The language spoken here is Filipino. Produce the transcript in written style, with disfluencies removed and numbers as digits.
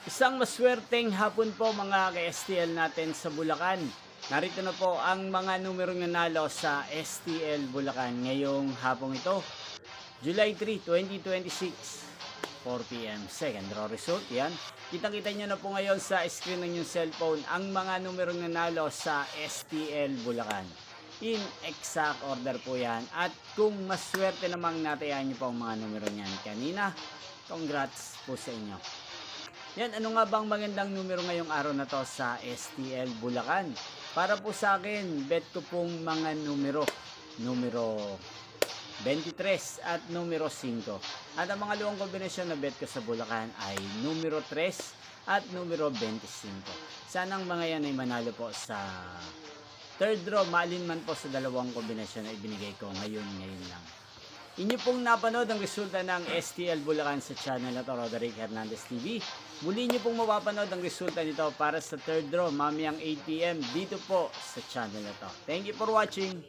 Isang maswerteng hapon po mga ka-STL natin sa Bulacan. Narito na po ang mga numerong nanalo sa STL Bulacan ngayong hapong ito. July 3, 2026, 4 p.m. Second draw result, yan. Kitang-kita nyo na po ngayon sa screen ng inyong cellphone ang mga numerong nanalo sa STL Bulacan. In exact order po yan. At kung maswerte namang natayan nyo po ang mga numero niyan kanina, congrats po sa inyo. Yan, ano nga bang magandang numero ngayong araw na to sa STL Bulacan? Para po sa akin, bet ko pong mga numero 23 at numero 5. At ang mga luwang kombinasyon na bet ko sa Bulacan ay numero 3 at numero 25. Sanang mga yan ay manalo po sa third draw, maalin man po sa dalawang kombinasyon na ibinigay ko ngayon lang. Inyo pong napanood ang resulta ng STL Bulacan sa channel na to, Roderick Hernandez TV. Muli nyo pong mapapanood ang resulta nito para sa third draw mamayang 8 p.m. dito po sa channel na to. Thank you for watching.